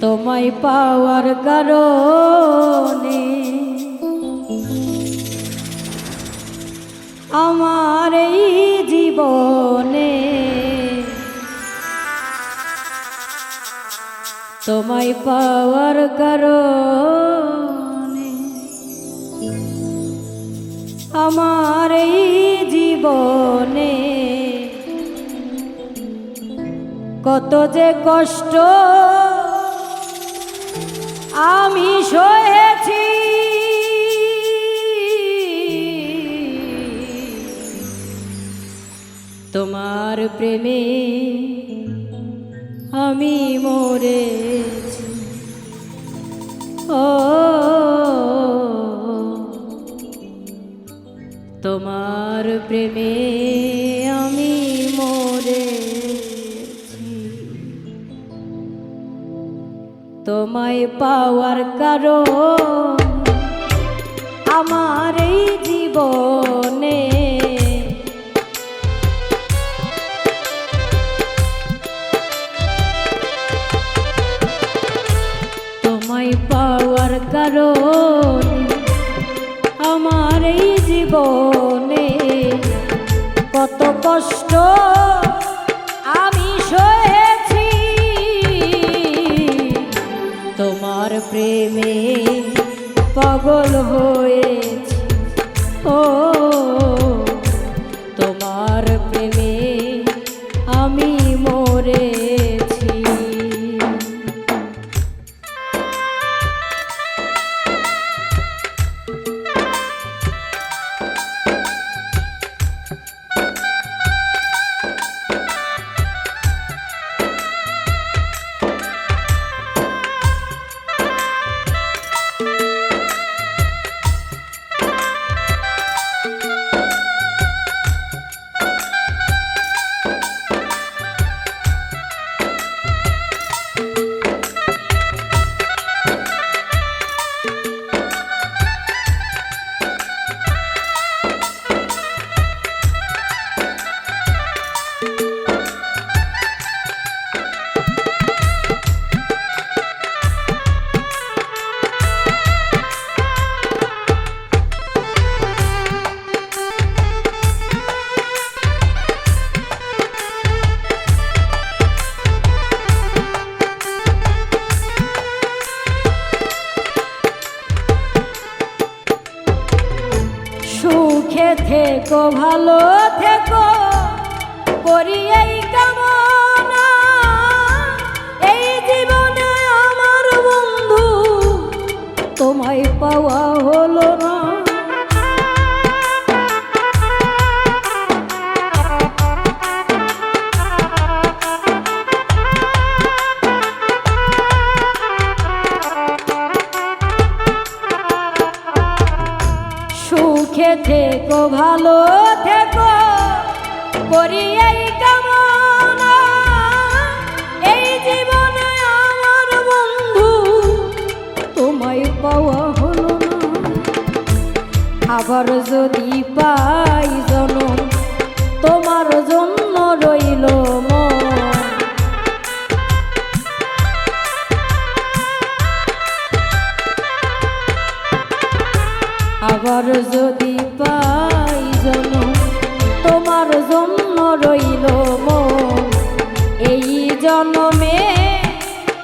তোমায় পাওয়ার কারণে আমার এই জীবনে তোমায় পাওয়ার কারণে আমার এই জীবনে কত যে কষ্ট আমি সয়েছি তোমার প্রেমে আমি মরেছি। ও তোমার প্রেমে আমি মরেছি। তোমায় পাওয়ার কারণ আমার এই জীবনে তোমায় পাওয়ার কারণ আমার এই জীবনে কত কষ্ট আমি সয়েছি তোমার প্রেমে পাগল হয়েছি। ও তোমার প্রেমে আমি মরেছি। সুখে থেকো ভালো থেকো করি এই কামনা এই জীবনে আমার বন্ধু তোমায় পাওয়া হলো না। সুখে থেকো ভালো থেকো করি এই কামনা এই জীবনে আমার বন্ধু তোমায় পাওয়া হলো না। আবার যদি পাই জনম তোমার জন্য রইল মন। আবার যদি পাই জনম তোমার জন্য রইল মন। এই জন্মে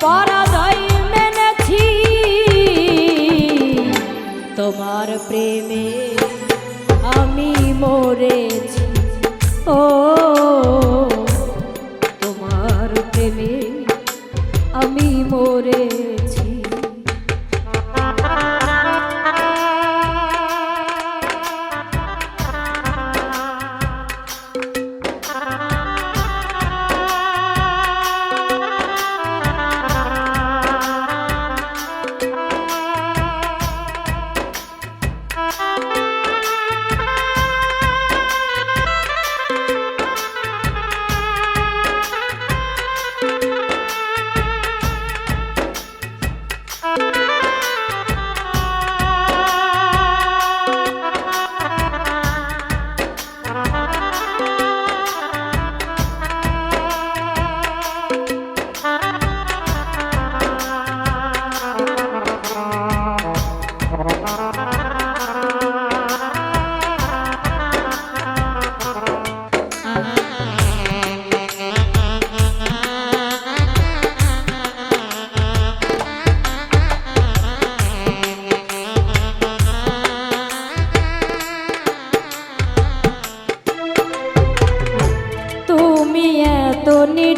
পরাজয় মেনেছি তোমার প্রেমে আমি মরেছি। ও তোমার প্রেমে আমি মরেছি।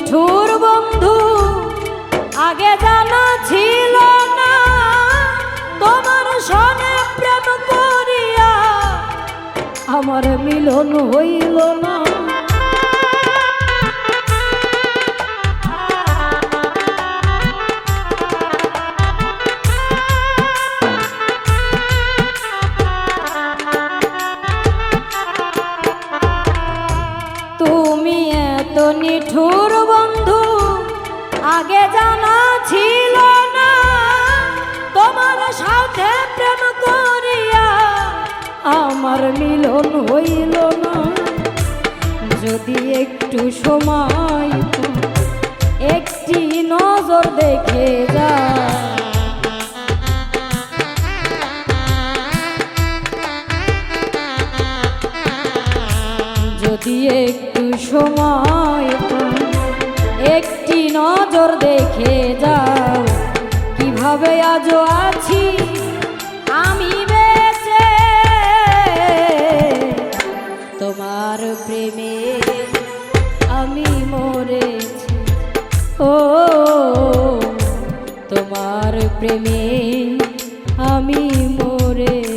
নিঠুর বন্ধু আগে জানা ছিল না, তোমার সঙ্গে প্রেম করিয়া আমার মিলন হইল না। তুমি এত নিঠুর বন্ধু আগে জানা ছিল না, তোমার সাথে প্রেম করিয়া আমার মিলন হইল না। যদি একটু সময় একটি নজর দেখে যা, যদি একটু সময় একটি নজর দেখে যাও, কিভাবে আজও আছি আমি বেঁচে, তোমার প্রেমে আমি মরেছি। ও তোমার প্রেমে আমি মরেছি।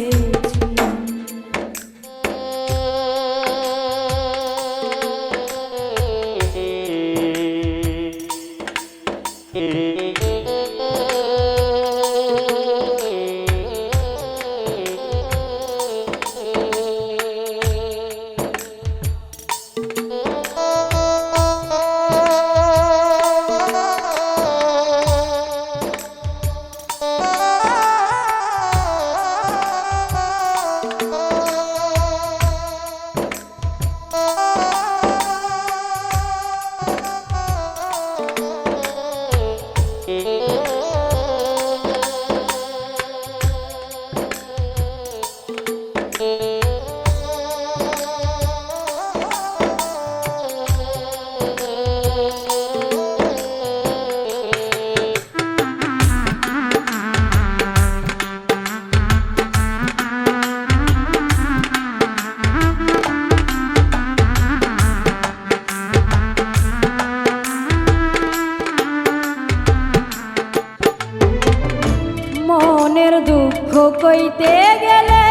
মনের দুঃখ কইতে গেলে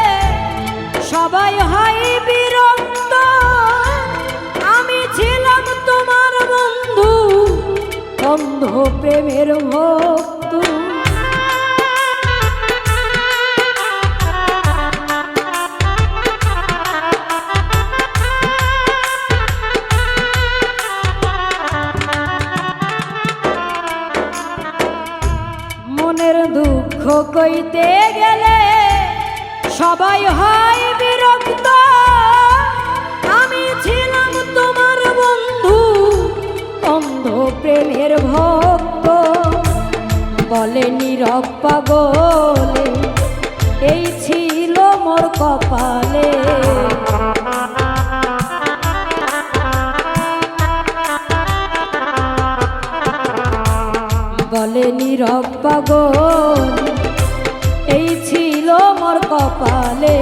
সবাই হয় বিরক্ত, আমি ছিলাম তোমার বন্ধু, অন্ধ প্রেমের ভক্ত। মনের দুঃখ কইতে গেলে সবাই হয় বিরক্ত, আমি ছিলাম তোমার বন্ধু, অন্ধ প্রেমের ভক্ত। বলে নীরব পাগলে এই ছিল মোর কপালে, বলে নীরব পাগল এই ছিল মোর কপালে।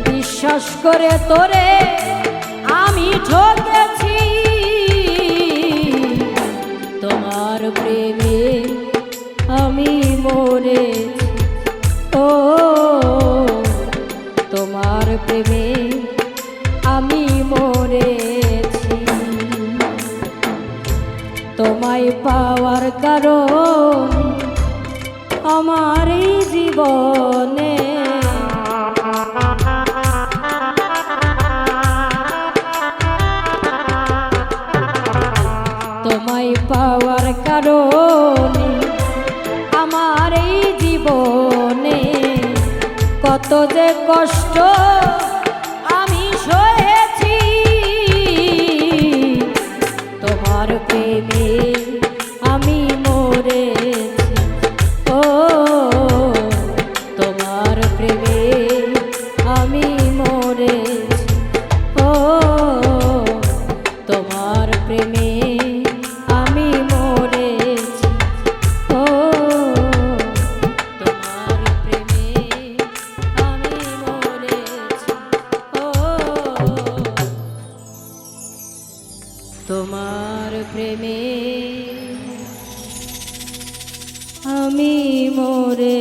বিশ্বাস করে তোরে আমি ঠকেছি, তোমার প্রেমে আমি মরেছি। ও তোমার প্রেমে আমি মরেছি। তোমায় পাওয়ার কারণ আমার এই জীবনে, তোমায় পাওয়ার কারণে আমার এই জীবনে কত যে কষ্ট আমি সয়েছি, তোমার প্রেমে আমি মরেছি। ও তোমার প্রেমে আমি মরেছি। ও তোমার প্রেমে আমি মরেছি। ও তোমার প্রেমে আমি মরেছি। প্রেমে আমি মরে